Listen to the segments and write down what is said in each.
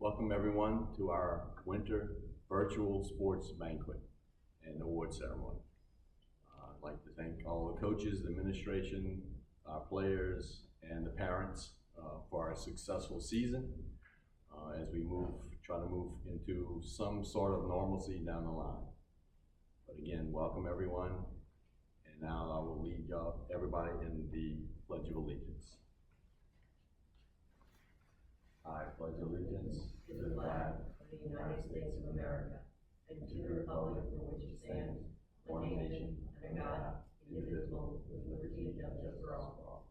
Welcome everyone to our winter virtual sports banquet and award ceremony. I'd like to thank all the coaches, the administration, our players, and the parents for our successful season as we try to move into some sort of normalcy down the line. But again, welcome everyone, and now I will lead everybody in the Pledge of Allegiance. I pledge allegiance to the flag of the United States of America and to the republic for which it stands, one nation, under God, indivisible, with liberty and justice for all.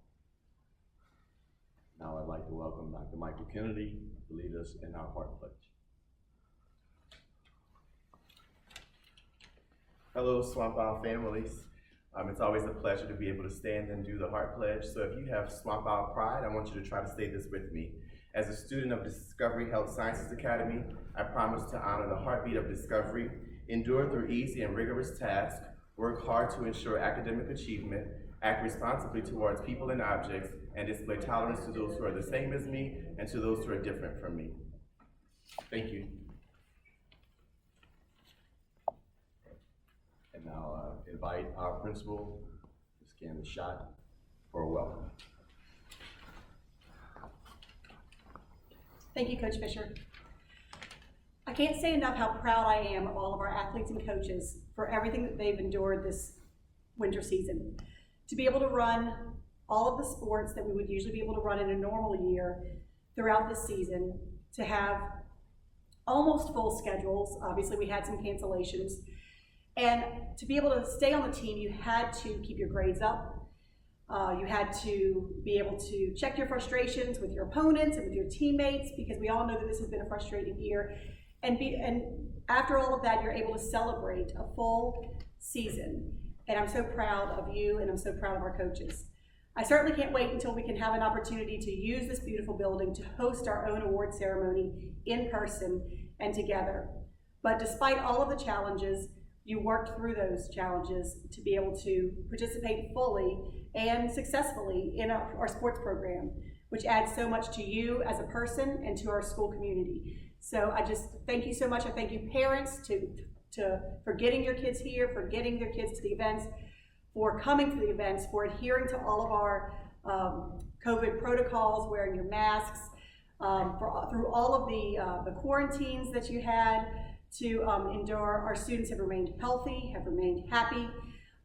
Now I'd like to welcome Dr. Michael Kennedy to lead us in our heart pledge. Hello, Swamp Isle families. It's always a pleasure to be able to stand and do the heart pledge. So if you have Swamp Isle pride, I want you to try to say this with me. As a student of Discovery Health Sciences Academy, I promise to honor the heartbeat of Discovery, endure through easy and rigorous tasks, work hard to ensure academic achievement, act responsibly towards people and objects, and display tolerance to those who are the same as me and to those who are different from me. Thank you. And now invite our principal to scan the shot for a welcome. Thank you, Coach Fisher. I can't say enough how proud I am of all of our athletes and coaches for everything that they've endured this winter season. To be able to run all of the sports that we would usually be able to run in a normal year throughout this season, to have almost full schedules. Obviously, we had some cancellations. And to be able to stay on the team, you had to keep your grades up. You had to be able to check your frustrations with your opponents and with your teammates, because we all know that this has been a frustrating year. And after all of that, you're able to celebrate a full season. And I'm so proud of you, and I'm so proud of our coaches. I certainly can't wait until we can have an opportunity to use this beautiful building to host our own award ceremony in person and together. But despite all of the challenges, you worked through those challenges to be able to participate fully and successfully in our sports program, which adds so much to you as a person and to our school community. So I just thank you so much. I thank you parents for getting your kids here, for getting their kids to the events, for coming to the events, for adhering to all of our COVID protocols, wearing your masks, through all of the quarantines that you had to endure. Our students have remained healthy, have remained happy,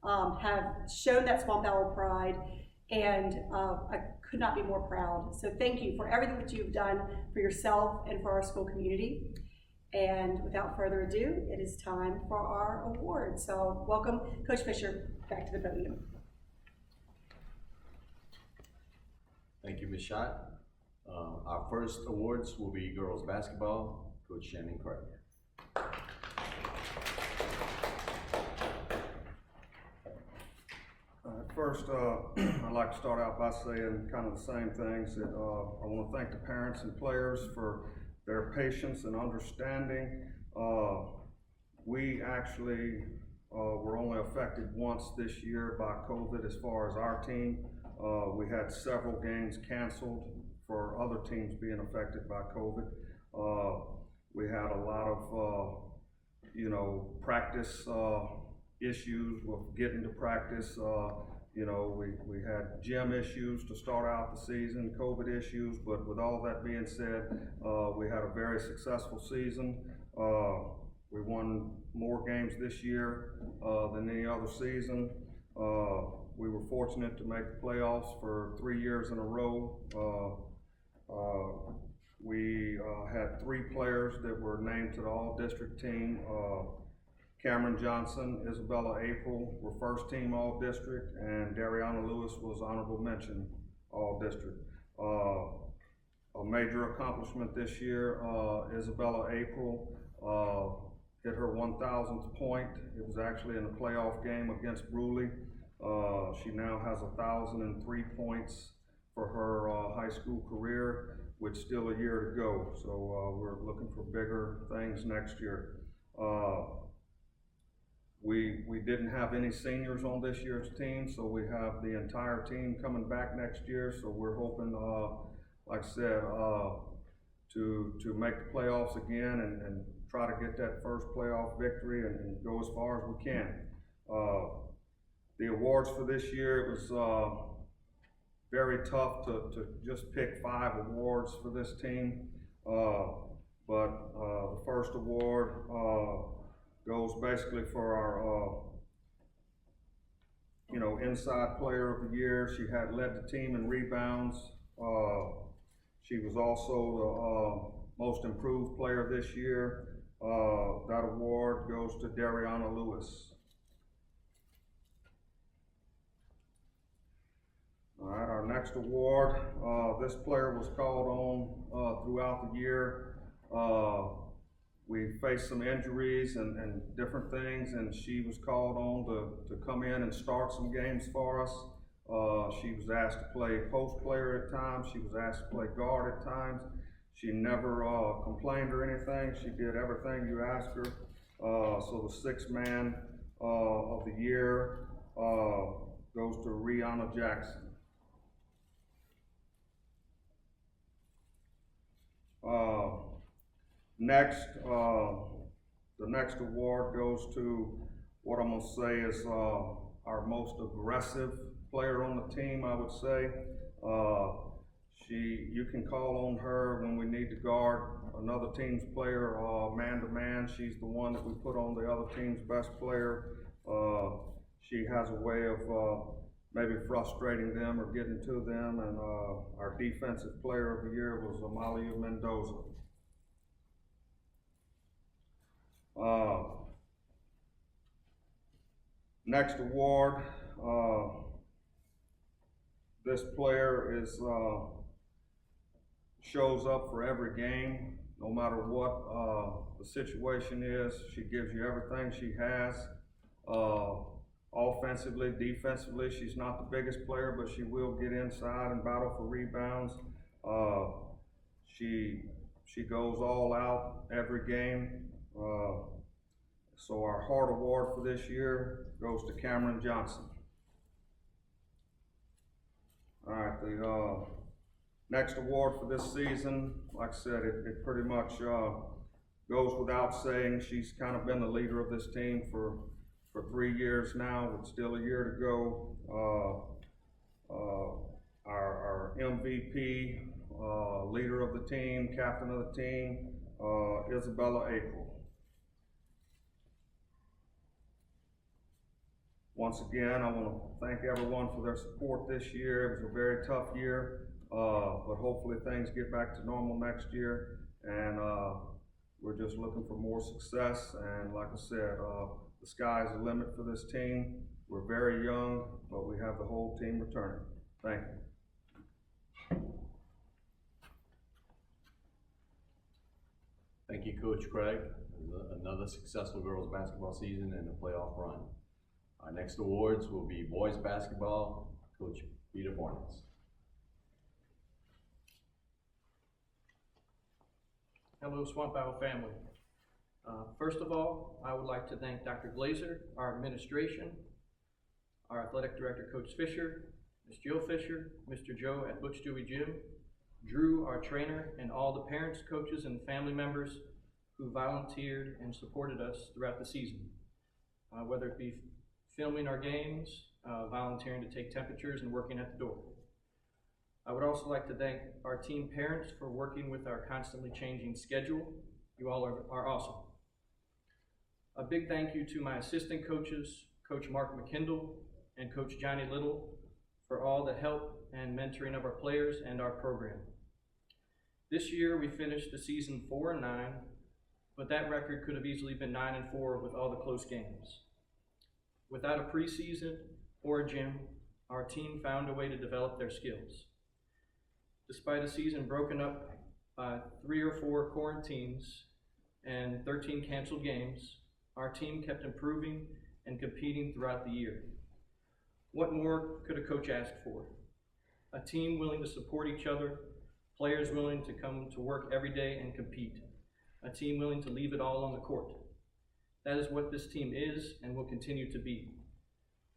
have shown that Swamp Isle pride, and I could not be more proud. So thank you for everything that you've done for yourself and for our school community. And without further ado, it is time for our awards. So welcome Coach Fisher back to the podium. Thank you, Ms. Schott. Our first awards will be girls basketball, Coach Shannon Craig. First, I'd like to start out by saying kind of the same things. That I want to thank the parents and players for their patience and understanding. We actually were only affected once this year by COVID as far as our team. We had several games canceled for other teams being affected by COVID. We had a lot of, practice issues with getting to practice. We had gym issues to start out the season, COVID issues, but with all that being said, we had a very successful season. We won more games this year than any other season. We were fortunate to make the playoffs for 3 years in a row. We had 3 players that were named to the all-district team. Cameron Johnson, Isabella April were first team all-district, and Dariana Lewis was honorable mention all-district. A major accomplishment this year, Isabella April hit her 1,000th point. It was actually in a playoff game against Bruley. She now has 1,003 points for her high school career, with still a year to go. So we're looking for bigger things next year. We didn't have any seniors on this year's team, so we have the entire team coming back next year. So we're hoping, like I said, to make the playoffs again and try to get that first playoff victory and go as far as we can. The awards for this year, it was very tough to just pick 5 awards for this team. But the first award goes basically for our inside player of the year. She had led the team in rebounds. She was also the most improved player this year. That award goes to Dariana Lewis. All right, our next award, this player was called on throughout the year. We faced some injuries and different things, and she was called on to come in and start some games for us. She was asked to play post player at times. She was asked to play guard at times. She never complained or anything. She did everything you asked her. So the 6th man of the year goes to Rihanna Jackson. Next, the next award goes to what I'm gonna say is our most aggressive player on the team, I would say. You can call on her when we need to guard another team's player man to man. She's the one that we put on the other team's best player. She has a way of maybe frustrating them or getting to them, and our defensive player of the year was Amalia Mendoza. Next award, this player is shows up for every game, no matter what the situation is. She gives you everything she has. Offensively, defensively, she's not the biggest player, but she will get inside and battle for rebounds. She goes all out every game. So our Heart Award for this year goes to Cameron Johnson. All right, the next award for this season, like I said, it pretty much goes without saying. She's kind of been the leader of this team for 3 years now, with still a year to go. Our MVP, leader of the team, captain of the team, Isabella April. Once again, I want to thank everyone for their support this year. It was a very tough year, but hopefully things get back to normal next year, and we're just looking for more success. And like I said, the sky is the limit for this team. We're very young, but we have the whole team returning. Thank you. Thank you, Coach Craig. Another successful girls basketball season and a playoff run. Our next awards will be boys basketball, Coach Peter Bornitz. Hello, Swamp Owl family. First of all, I would like to thank Dr. Glazer, our administration, our athletic director, Coach Fisher, Ms. Jill Fisher, Mr. Joe at Butch Dewey Gym, Drew, our trainer, and all the parents, coaches, and family members who volunteered and supported us throughout the season. Whether it be filming our games, volunteering to take temperatures, and working at the door. I would also like to thank our team parents for working with our constantly changing schedule. You all are awesome. A big thank you to my assistant coaches, Coach Mark McKindle and Coach Johnny Little, for all the help and mentoring of our players and our program. This year we finished the season 4-9, but that record could have easily been 9-4 with all the close games. Without a preseason or a gym, our team found a way to develop their skills. Despite a season broken up by 3 or 4 quarantines and 13 canceled games, our team kept improving and competing throughout the year. What more could a coach ask for? A team willing to support each other, players willing to come to work every day and compete, a team willing to leave it all on the court. That is what this team is and will continue to be.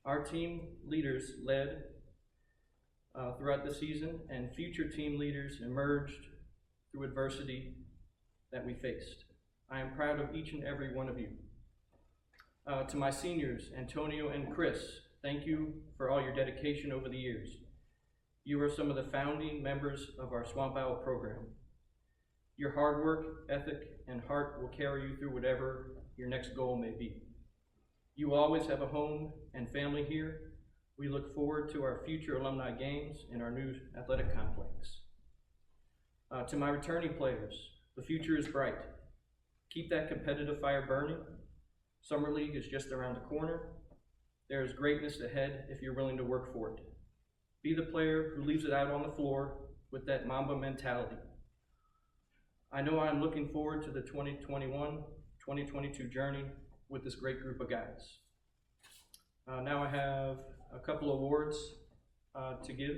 Our team leaders led throughout the season, and future team leaders emerged through adversity that we faced. I am proud of each and every one of you. To my seniors, Antonio and Chris, thank you for all your dedication over the years. You are some of the founding members of our Swamp Owl program. Your hard work, ethic, and heart will carry you through whatever your next goal may be. You always have a home and family here. We look forward to our future alumni games in our new athletic complex. To my returning players, the future is bright. Keep that competitive fire burning. Summer League is just around the corner. There is greatness ahead if you're willing to work for it. Be the player who leaves it out on the floor with that Mamba mentality. I know I'm looking forward to the 2021-2022 journey with this great group of guys. Now I have a couple awards to give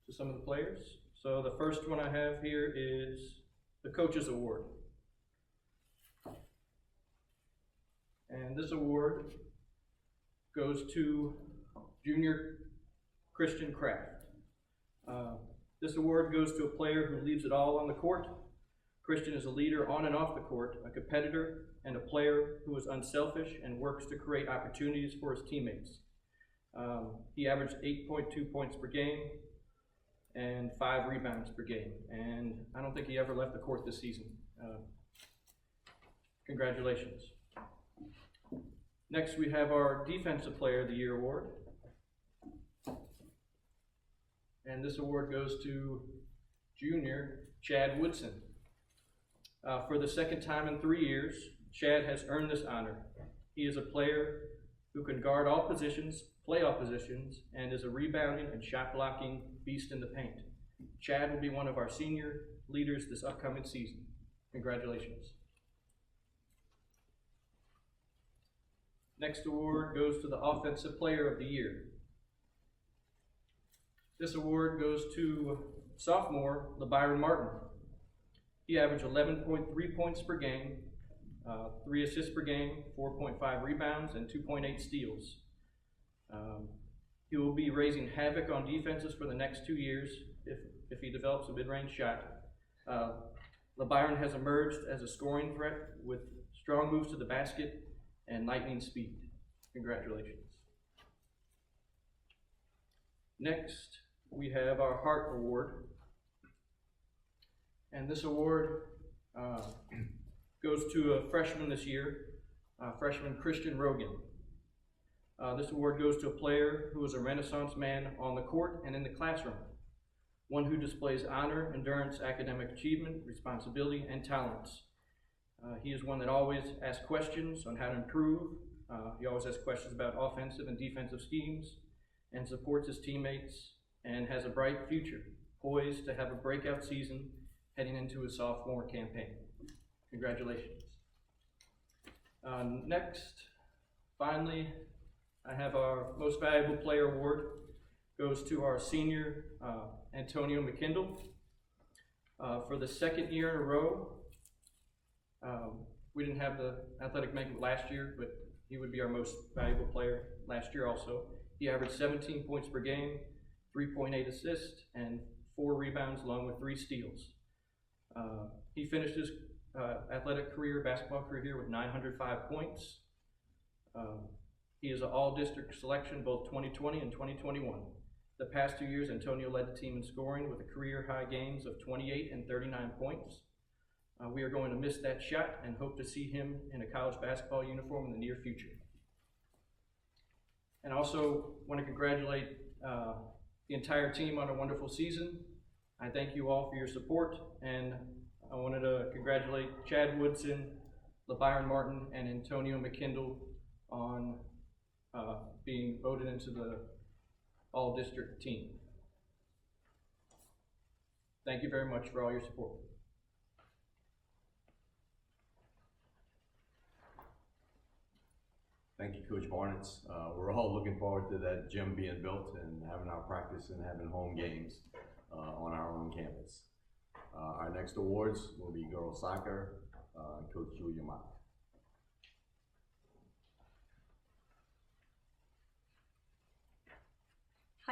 to some of the players. So the first one I have here is the Coaches Award. And this award goes to Junior Christian Kraft. This award goes to a player who leaves it all on the court. Christian is a leader on and off the court, a competitor, and a player who is unselfish and works to create opportunities for his teammates. He averaged 8.2 points per game and 5 rebounds per game, and I don't think he ever left the court this season. Congratulations. Next, we have our Defensive Player of the Year award. And this award goes to junior Chad Woodson. For the second time in 3 years, Chad has earned this honor. He is a player who can guard all positions, play all positions, and is a rebounding and shot blocking beast in the paint. Chad will be one of our senior leaders this upcoming season. Congratulations. Next award goes to the Offensive Player of the Year. This award goes to sophomore LeByron Martin. He averaged 11.3 points per game, 3 assists per game, 4.5 rebounds, and 2.8 steals. He will be raising havoc on defenses for the next 2 years if he develops a mid-range shot. LeByron has emerged as a scoring threat with strong moves to the basket and lightning speed. Congratulations. Next, we have our Hart Award. And this award goes to a freshman this year, freshman Christian Rogan. This award goes to a player who is a renaissance man on the court and in the classroom, one who displays honor, endurance, academic achievement, responsibility, and talents. He is one that always asks questions on how to improve. He always asks questions about offensive and defensive schemes and supports his teammates and has a bright future, poised to have a breakout season heading into his sophomore campaign. Congratulations. Next, finally, I have our Most Valuable Player Award. Goes to our senior, Antonio McKindle. For the second year in a row, we didn't have the athletic banquet last year, but he would be our most valuable player last year also. He averaged 17 points per game, 3.8 assists, and 4 rebounds along with 3 steals. He finished his athletic career, basketball career here with 905 points. He is an all-district selection both 2020 and 2021. The past 2 years, Antonio led the team in scoring with a career high games of 28 and 39 points. We are going to miss that shot and hope to see him in a college basketball uniform in the near future. And also want to congratulate the entire team on a wonderful season. I thank you all for your support, and I wanted to congratulate Chad Woodson, LeByron Martin, and Antonio McKindle on being voted into the all-district team. Thank you very much for all your support. Thank you, Coach Barnitz. We're all looking forward to that gym being built and having our practice and having home games on our own campus. Our next awards will be girls soccer, Coach Julia Mock.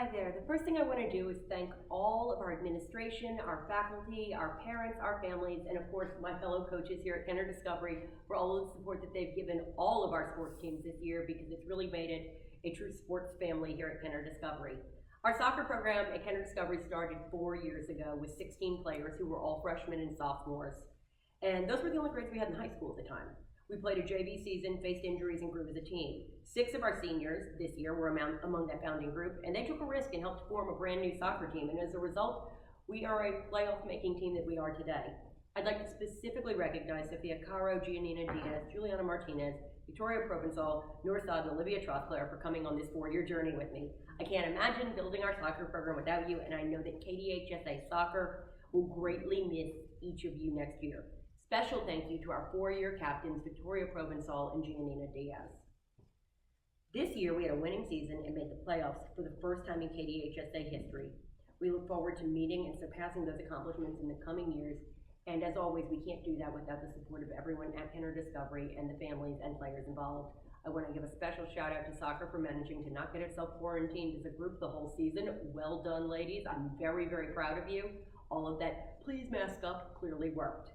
Hi there. The first thing I want to do is thank all of our administration, our faculty, our parents, our families, and of course my fellow coaches here at Kenner Discovery for all of the support that they've given all of our sports teams this year, because it's really made it a true sports family here at Kenner Discovery. Our soccer program at Kenner Discovery started 4 years ago with 16 players who were all freshmen and sophomores. And those were the only grades we had in high school at the time. We played a JV season, faced injuries, and grew as a team. 6 of our seniors this year were among that founding group, and they took a risk and helped form a brand new soccer team. And as a result, we are a playoff-making team that we are today. I'd like to specifically recognize Sophia Caro, Giannina Diaz, Juliana Martinez, Victoria Provençal, Noor Saad, and Olivia Trotskler for coming on this 4-year journey with me. I can't imagine building our soccer program without you, and I know that KDHSA Soccer will greatly miss each of you next year. Special thank you to our 4-year captains, Victoria Provençal and Giannina Diaz. This year, we had a winning season and made the playoffs for the first time in KDHSA history. We look forward to meeting and surpassing those accomplishments in the coming years, and as always, we can't do that without the support of everyone at Kenner Discovery and the families and players involved. I want to give a special shout out to soccer for managing to not get itself quarantined as a group the whole season. Well done, ladies. I'm very, very proud of you. All of that "please mask up" clearly worked.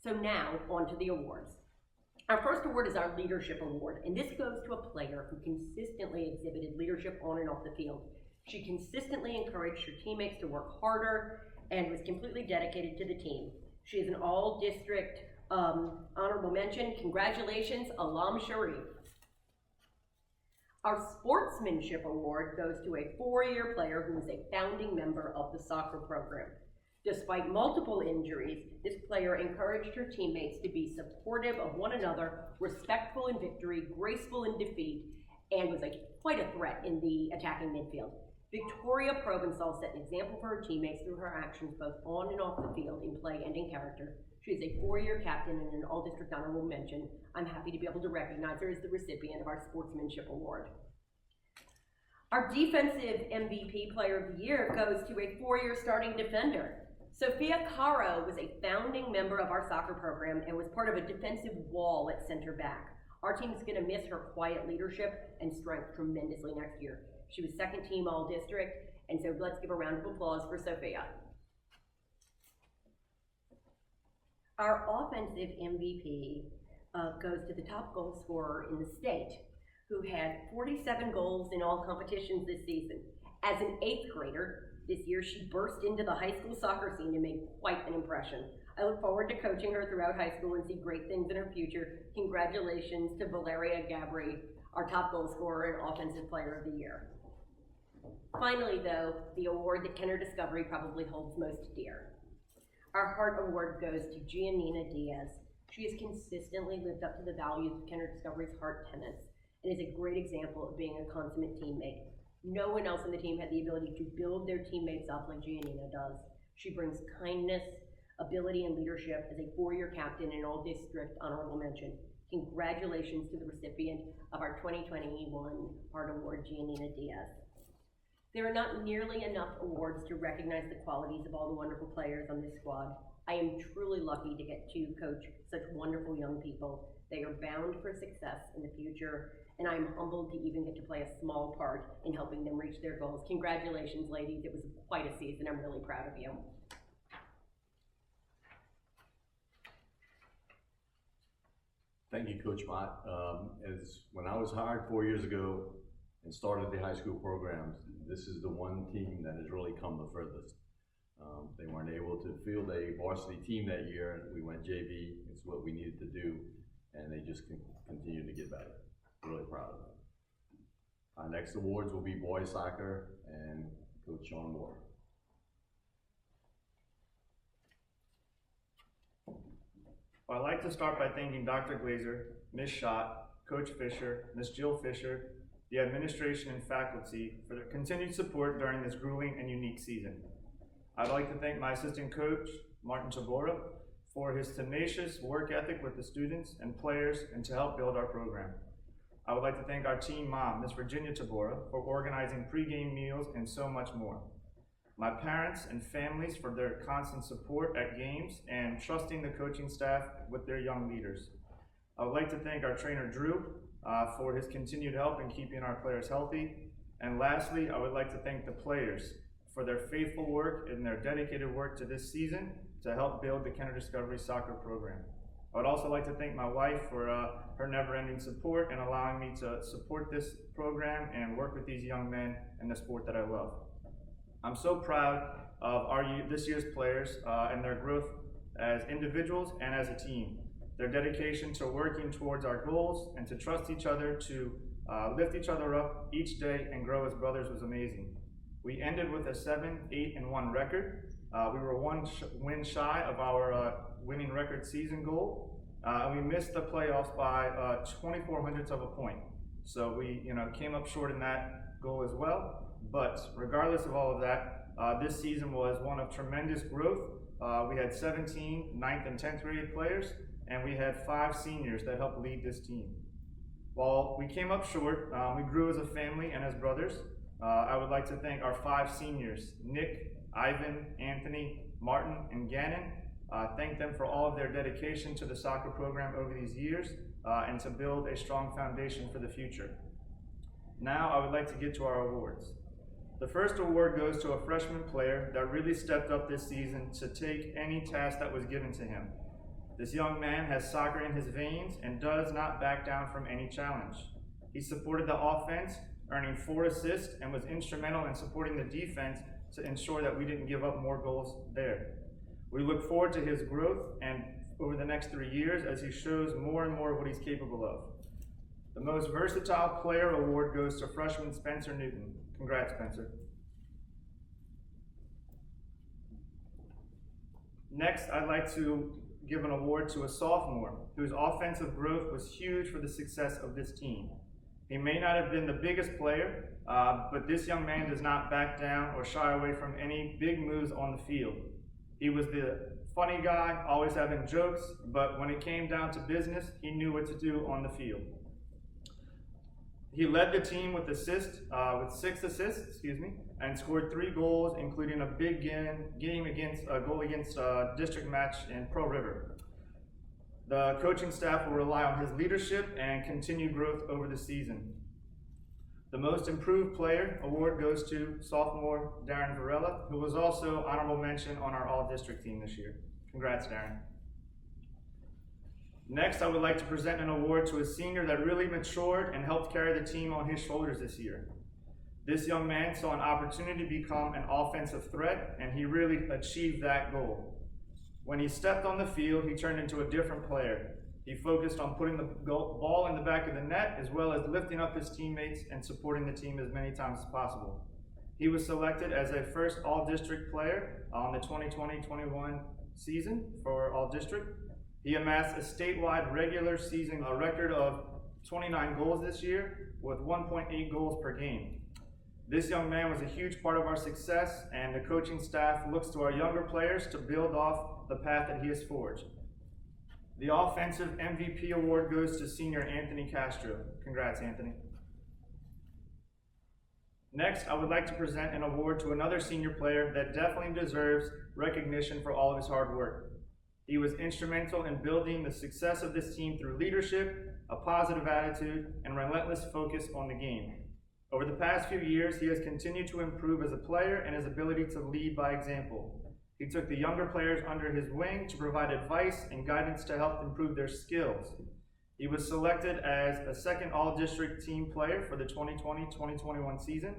So now, on to the awards. Our first award is our Leadership Award, and this goes to a player who consistently exhibited leadership on and off the field. She consistently encouraged her teammates to work harder and was completely dedicated to the team. She is an all-district honorable mention. Congratulations, Alam Sharif. Our Sportsmanship Award goes to a 4-year player who was a founding member of the soccer program. Despite multiple injuries, this player encouraged her teammates to be supportive of one another, respectful in victory, graceful in defeat, and was quite a threat in the attacking midfield. Victoria Provençal set an example for her teammates through her actions both on and off the field in play and in character. She is a 4-year captain and an all-district honorable mention. I'm happy to be able to recognize her as the recipient of our Sportsmanship Award. Our Defensive MVP Player of the Year goes to a 4-year starting defender. Sophia Caro was a founding member of our soccer program and was part of a defensive wall at center back. Our team is going to miss her quiet leadership and strength tremendously next year. She was second team all-district, and so let's give a round of applause for Sophia. Our offensive MVP goes to the top goal scorer in the state, who had 47 goals in all competitions this season. As an 8th grader, this year she burst into the high school soccer scene and made quite an impression. I look forward to coaching her throughout high school and see great things in her future. Congratulations to Valeria Gabri, our top goal scorer and offensive player of the year. Finally, though, the award that Kenner Discovery probably holds most dear. Our Heart Award goes to Giannina Diaz. She has consistently lived up to the values of Kenner Discovery's heart tenets and is a great example of being a consummate teammate. No one else on the team had the ability to build their teammates up like Giannina does. She brings kindness, ability, and leadership as a 4-year captain and all-district honorable mention. Congratulations to the recipient of our 2021 Heart Award, Giannina Diaz. There are not nearly enough awards to recognize the qualities of all the wonderful players on this squad. I am truly lucky to get to coach such wonderful young people. They are bound for success in the future, and I am humbled to even get to play a small part in helping them reach their goals. Congratulations, ladies. It was quite a season. I'm really proud of you. Thank you, Coach Mott. When I was hired 4 years ago and started the high school programs, this is the one team that has really come the furthest. They weren't able to field a varsity team that year. We went JV. It's what we needed to do, and they just continue to get better. Really proud of them. Our next awards will be boys soccer and Coach Sean Moore. I'd like to start by thanking Dr. Glazer, Ms. Schott, Coach Fisher, Ms. Jill Fisher, the administration and faculty for their continued support during this grueling and unique season. I'd like to thank my assistant coach, Martin Tabora, for his tenacious work ethic with the students and players and to help build our program. I would like to thank our team mom, Ms. Virginia Tabora, for organizing pregame meals and so much more. My parents and families for their constant support at games and trusting the coaching staff with their young leaders. I would like to thank our trainer, Drew, for his continued help in keeping our players healthy. And lastly, I would like to thank the players for their faithful work and their dedicated work to this season to help build the Kenner Discovery soccer program. I would also like to thank my wife for her never-ending support and allowing me to support this program and work with these young men in the sport that I love. I'm so proud of this year's players and their growth as individuals and as a team. Their dedication to working towards our goals and to trust each other to lift each other up each day and grow as brothers was amazing. We ended with a 7-8-1 record. We were one win shy of our winning record season goal, and we missed the playoffs by 0.24 of a point. So we came up short in that goal as well. But regardless of all of that, this season was one of tremendous growth. We had 17 9th and 10th grade players, and we had 5 seniors that helped lead this team. While we came up short, we grew as a family and as brothers. I would like to thank our 5 seniors, Nick, Ivan, Anthony, Martin, and Gannon. Thank them for all of their dedication to the soccer program over these years and to build a strong foundation for the future. Now I would like to get to our awards. The first award goes to a freshman player that really stepped up this season to take any task that was given to him. This young man has soccer in his veins and does not back down from any challenge. He supported the offense, earning 4 assists, and was instrumental in supporting the defense to ensure that we didn't give up more goals there. We look forward to his growth and over the next 3 years as he shows more and more of what he's capable of. The most versatile player award goes to freshman Spencer Newton. Congrats, Spencer. Next, I'd like to give an award to a sophomore whose offensive growth was huge for the success of this team. He may not have been the biggest player, but this young man does not back down or shy away from any big moves on the field. He was the funny guy, always having jokes, but when it came down to business, he knew what to do on the field. He led the team with 6 assists, and scored 3 goals, including a big goal against district match in Pearl River. The coaching staff will rely on his leadership and continued growth over the season. The most improved player award goes to sophomore Darren Varela, who was also honorable mention on our all-district team this year. Congrats, Darren. Next, I would like to present an award to a senior that really matured and helped carry the team on his shoulders this year. This young man saw an opportunity to become an offensive threat, and he really achieved that goal. When he stepped on the field, he turned into a different player. He focused on putting the ball in the back of the net, as well as lifting up his teammates and supporting the team as many times as possible. He was selected as a first all-district player on the 2020-21 season for all-district. He amassed a statewide regular season record of 29 goals this year with 1.8 goals per game. This young man was a huge part of our success, and the coaching staff looks to our younger players to build off the path that he has forged. The offensive MVP award goes to senior Anthony Castro. Congrats, Anthony. Next, I would like to present an award to another senior player that definitely deserves recognition for all of his hard work. He was instrumental in building the success of this team through leadership, a positive attitude, and relentless focus on the game. Over the past few years, he has continued to improve as a player and his ability to lead by example. He took the younger players under his wing to provide advice and guidance to help improve their skills. He was selected as a second all-district team player for the 2020-2021 season.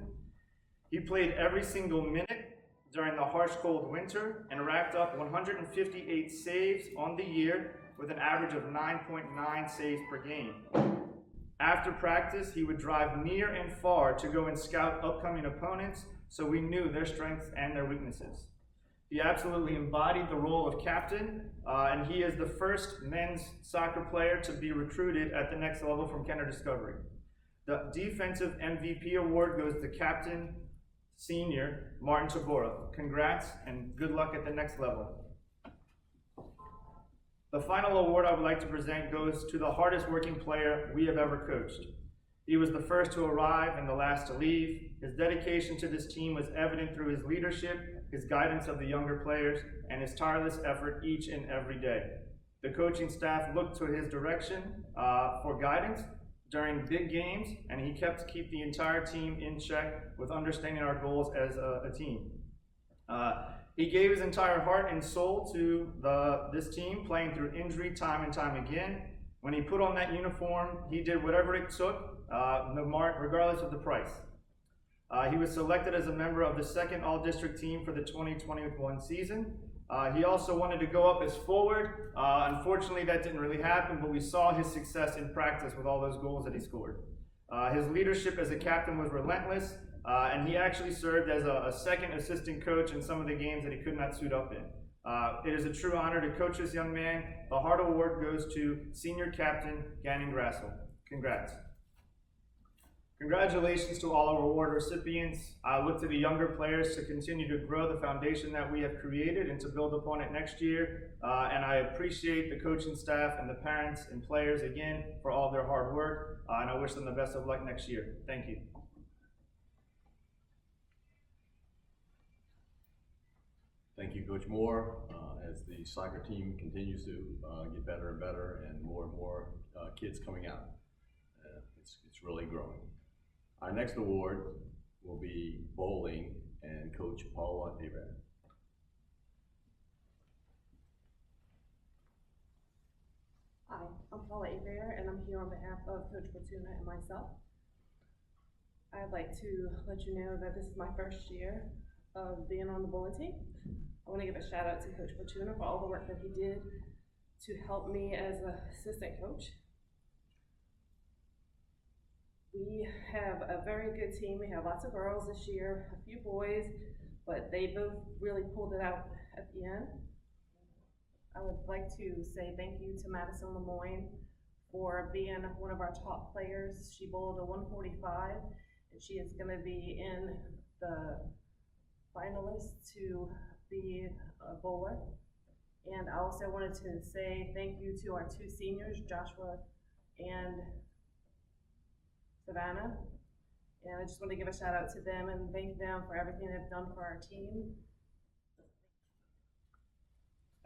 He played every single minute during the harsh cold winter and racked up 158 saves on the year with an average of 9.9 saves per game. After practice, he would drive near and far to go and scout upcoming opponents, so we knew their strengths and their weaknesses. He absolutely embodied the role of captain, and he is the first men's soccer player to be recruited at the next level from Kenner Discovery. The defensive MVP award goes to captain senior Martin Tabora. Congrats and good luck at the next level. The final award I would like to present goes to the hardest working player we have ever coached. He was the first to arrive and the last to leave. His dedication to this team was evident through his leadership, his guidance of the younger players, and his tireless effort each and every day. The coaching staff looked to his direction for guidance during big games, and he keep the entire team in check with understanding our goals as a team. He gave his entire heart and soul to this team, playing through injury time and time again. When he put on that uniform, he did whatever it took, regardless of the price. He was selected as a member of the second All-District team for the 2021 season. He also wanted to go up as forward. Unfortunately, that didn't really happen, but we saw his success in practice with all those goals that he scored. His leadership as a captain was relentless, and he actually served as a second assistant coach in some of the games that he could not suit up in. It is a true honor to coach this young man. The Heart Award goes to Senior Captain Gannon Grassel. Congrats. Congratulations to all our award recipients. I look to the younger players to continue to grow the foundation that we have created and to build upon it next year. And I appreciate the coaching staff and the parents and players again for all their hard work. And I wish them the best of luck next year. Thank you. Thank you, Coach Moore. As the soccer team continues to get better and better and more kids coming out, it's really growing. Our next award will be bowling and Coach Paula Hebert. Hi, I'm Paula Hebert, and I'm here on behalf of Coach Fortuna and myself. I'd like to let you know that this is my first year of being on the bowling team. I want to give a shout out to Coach Fortuna for all the work that he did to help me as an assistant coach. We have a very good team. We have lots of girls this year, a few boys, but they both really pulled it out at the end. I would like to say thank you to Madison Lemoyne for being one of our top players. She bowled a 145, and she is going to be in the finalists to be a bowler. And I also wanted to say thank you to our two seniors, Joshua and Savannah. And I just want to give a shout out to them and thank them for everything they've done for our team.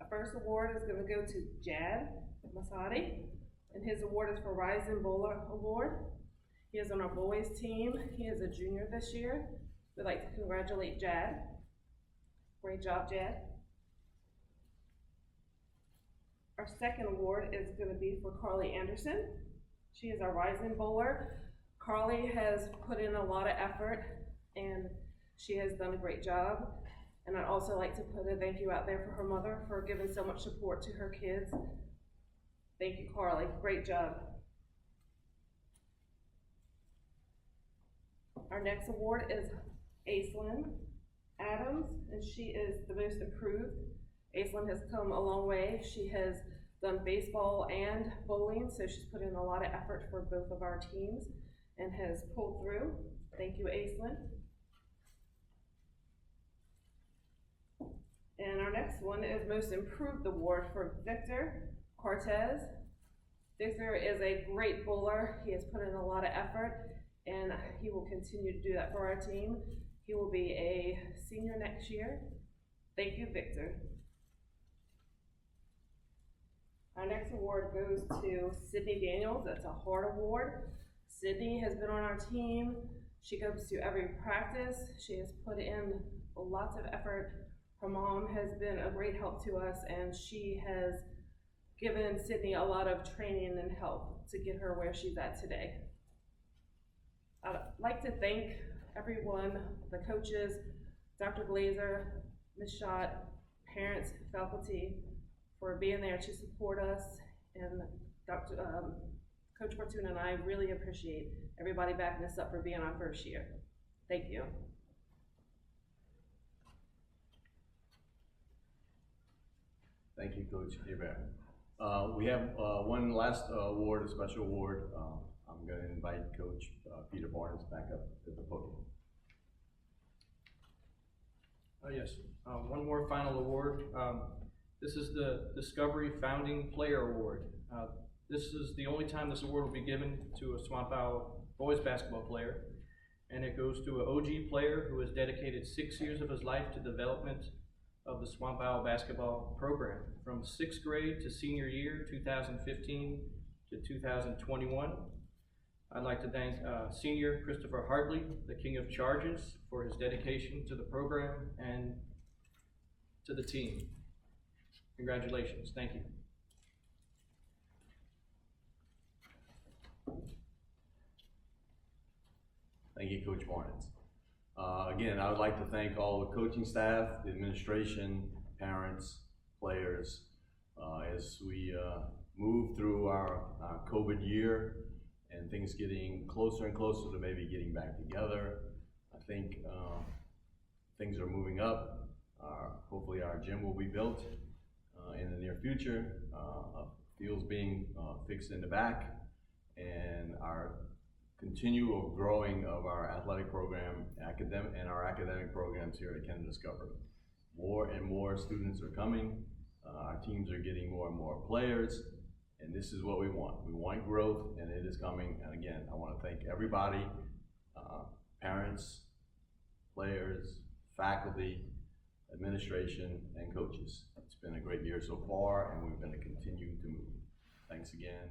Our first award is going to go to Jad Masadi, and his award is for Rising Bowler Award. He is on our boys team. He is a junior this year. We'd like to congratulate Jad. Great job, Jad. Our second award is going to be for Carly Anderson. She is our Rising Bowler. Carly has put in a lot of effort, and she has done a great job. And I'd also like to put a thank you out there for her mother for giving so much support to her kids. Thank you, Carly. Great job. Our next award is Aislinn Adams, and she is the most improved. Aislinn has come a long way. She has done baseball and bowling, so she's put in a lot of effort for both of our teams and has pulled through. Thank you, Aislinn. And our next one is Most Improved Award for Victor Cortez. Victor is a great bowler. He has put in a lot of effort, and he will continue to do that for our team. He will be a senior next year. Thank you, Victor. Our next award goes to Sydney Daniels. That's a Heart Award. Sydney has been on our team. She comes to every practice. She has put in lots of effort. Her mom has been a great help to us, and she has given Sydney a lot of training and help to get her where she's at today. I'd like to thank everyone, the coaches, Dr. Glazer, Ms. Schott, parents, faculty, for being there to support us, and Coach Fortuna and I really appreciate everybody backing us up for being our first year. Thank you. Thank you, Coach Hebert. We have one last award, a special award. I'm going to invite Coach Peter Barnes back up to the podium. Yes, one more final award. This is the Discovery Founding Player Award. This is the only time this award will be given to a Swamp Owl boys basketball player, and it goes to an OG player who has dedicated 6 years of his life to development of the Swamp Owl basketball program, from 6th grade to senior year, 2015 to 2021. I'd like to thank Senior Christopher Hartley, the King of Charges, for his dedication to the program and to the team. Congratulations. Thank you. Thank you, Coach Martins. Again, I would like to thank all the coaching staff, the administration, parents, players, as we move through our COVID year and things getting closer and closer to maybe getting back together. I think things are moving up. Hopefully our gym will be built in the near future. Field's being fixed in the back, and our continual growing of our athletic program and our academic programs here at Kenner Discovery. More and more students are coming. Our teams are getting more and more players, and this is what we want. We want growth, and it is coming. And again, I want to thank everybody, parents, players, faculty, administration, and coaches. It's been a great year so far, and we're going to continue to move. Thanks again.